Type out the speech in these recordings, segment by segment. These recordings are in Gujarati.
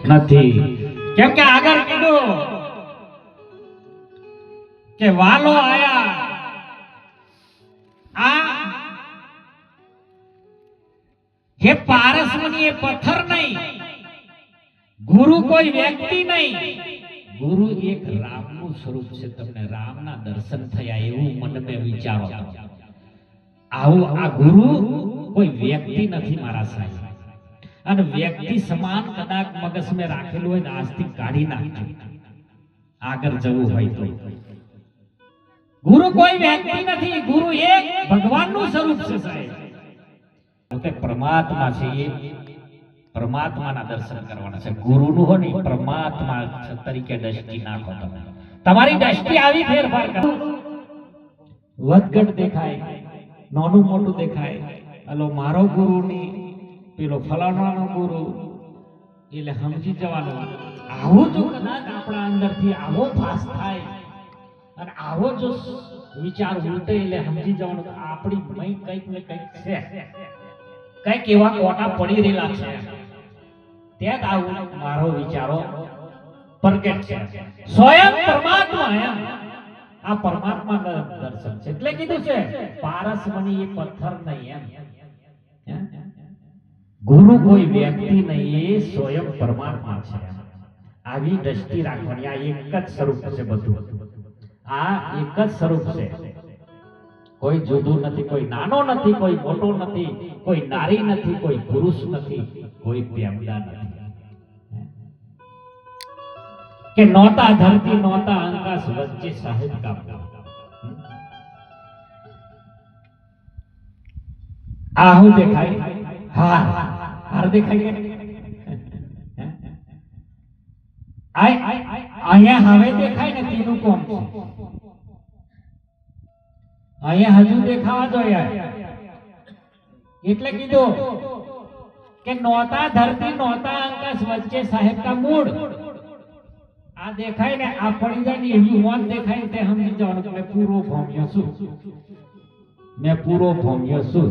નથી. કેમ કે આગળ કીધું કે વાલો આયા, આ હે પારસમણી એ પથ્થર નહીં, ગુરુ કોઈ વ્યક્તિ નહીં, ગુરુ એક રામનું સ્વરૂપ છે. તમને રામના દર્શન થયા એવું મનમાં વિચારો. આવું આ ગુરુ કોઈ વ્યક્તિ નથી મારા સાહેબ. અને વ્યક્તિ સમાન કદાચ મગજમાં રાખેલું હોય ને આજથી કાઢી નાખજો આગળ જવું હોય તો. ગુરુ કોઈ વ્યક્તિ નથી, ગુરુ એક ભગવાનનું સ્વરૂપ છે સાહેબ. પોતે પરમાત્મા છે, એ પરમાત્માના દર્શન કરવાના છે. ગુરુનું હોય ને પરમાત્મા તરીકે દ્રષ્ટિ નાખો. તમે તમારી દ્રષ્ટિ આવી ફેરફાર કરો. વધઘટ દેખાય, નાનું મોટું દેખાય, અલો મારો ગુરુ ની પેલો ફલાણાનો ગુરુ, એટલે સમજી જવાનું. આવું જો કદાચ આપણા અંદરથી આવો ભાસ થાય અને આવો જો વિચાર ઉલટે, એટલે સમજી જવાનું આપણી મય કંઈક ને કંઈક છે, કંઈક એવા કોટા પડી રહેલા છે. ત્યાં આવું મારો વિચારો પ્રગટ છે. સ્વયં પરમાત્મા એમ આ પરમાત્મા દર્શન છે. એટલે કીધું છે પારસમણી એ પથ્થર નહીં એમ. ગુરુ કોઈ વ્યક્તિ નહીં, એ સ્વયં પરમાત્મા છે. આવી દ્રષ્ટિ રાખવાની. આ એક જ સ્વરૂપ છે બધું. આ એક જ સ્વરૂપ છે, કોઈ જુદું નથી, કોઈ નાનો નથી, કોઈ મોટો નથી, કોઈ નારી નથી, કોઈ પુરુષ નથી, કોઈ પ્યામદા નથી. કે નોતા ધરતી નોતા આકાશ વચ્ચે સાહેબ કામ. આ હું દેખાય? હાર હાર દેખાય કે અહીંયા હવે દેખાય ને તેનું કોમ છે. અહીંયા હજુ દેખાવા જોઈએ. એટલે કીધું કે નોતા ધરતી નોતા આકાશ વચ્ચે સાહેબ કા મૂળ. આ દેખાય ને આ પડી જાય ને એવી મોત દેખાય તે સમજી જવાનું કે મેં પૂરો ભોમ્યો છું, મેં પૂરો ભોમ્યો છું.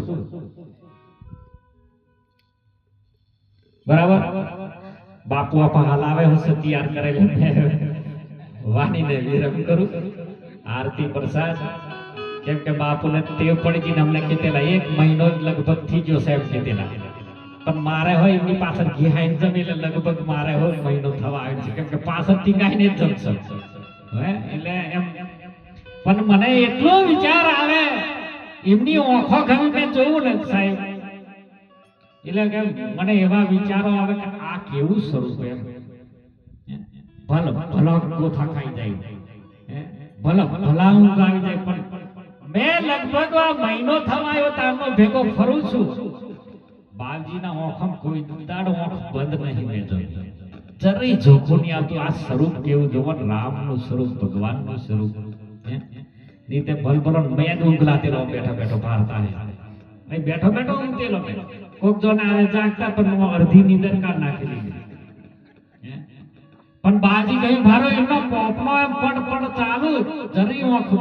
બરાબર. બાપુ આપા હાલ આવે હું તૈયાર કરેલા વાણીને વિરમ કરું. આરતી પ્રસાદ. કેમ કે બાપુને ટેવ પડી ગઈ ને અમને કીધેલા 1 મહિનો લગભગ થઈ ગયો સાહેબ કીધેલા. પણ મારે હોય એમની પાછળ ઘેહાઈને જમે એટલે લગભગ મારે હોય મહિનો થવા આવ્યો છે. કેમ કે પાછળથી ગાઈને જ જમશે એટલે એમ. પણ મને એટલો વિચાર આવે એમની ઓખો ગમે મેં જોયું ને સાહેબ, એટલે કે મને એવા વિચારો આવે કે આ કેવું સ્વરૂપ એમ. ભલા ગોથા ખાઈ જાય, ભલા ઊંઘ આવી જાય. પણ મેં લગભગ આ મહિનો થવા આવ્યો તારનો ભેગો ફરું છું. બાપજીના ઓખમ કોઈ દાડો ઓખ બંધ નહીં મેં જોયું. જરી જોખું નહીં આવતું. આ સ્વરૂપ કેવું જોવા, રામનું સ્વરૂપ, ભગવાનનું સ્વરૂપ. રીતે ભલભલો મેં જ ઊંઘલાતેલો બેઠો બેઠો ભારતા હે બેઠો બેઠો ઊંઘતેલો. કોક જોને આવે જાગતા પણ અડધી નીંદર કાઢ નાખેલી. પણ બાજી ગઈ ભારો એમનો પોપનો એમ પડ ચાલુ, જરી ઓખ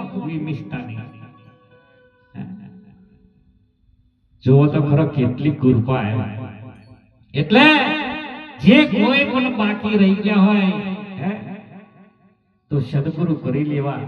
મિસ્તા નહીં. જોવો તો ખરો કેટલી કૃપા એમ. એટલે જે કોઈ પણ બાકી રહી ગયા હોય તો સદગુરુ કરી લેવા.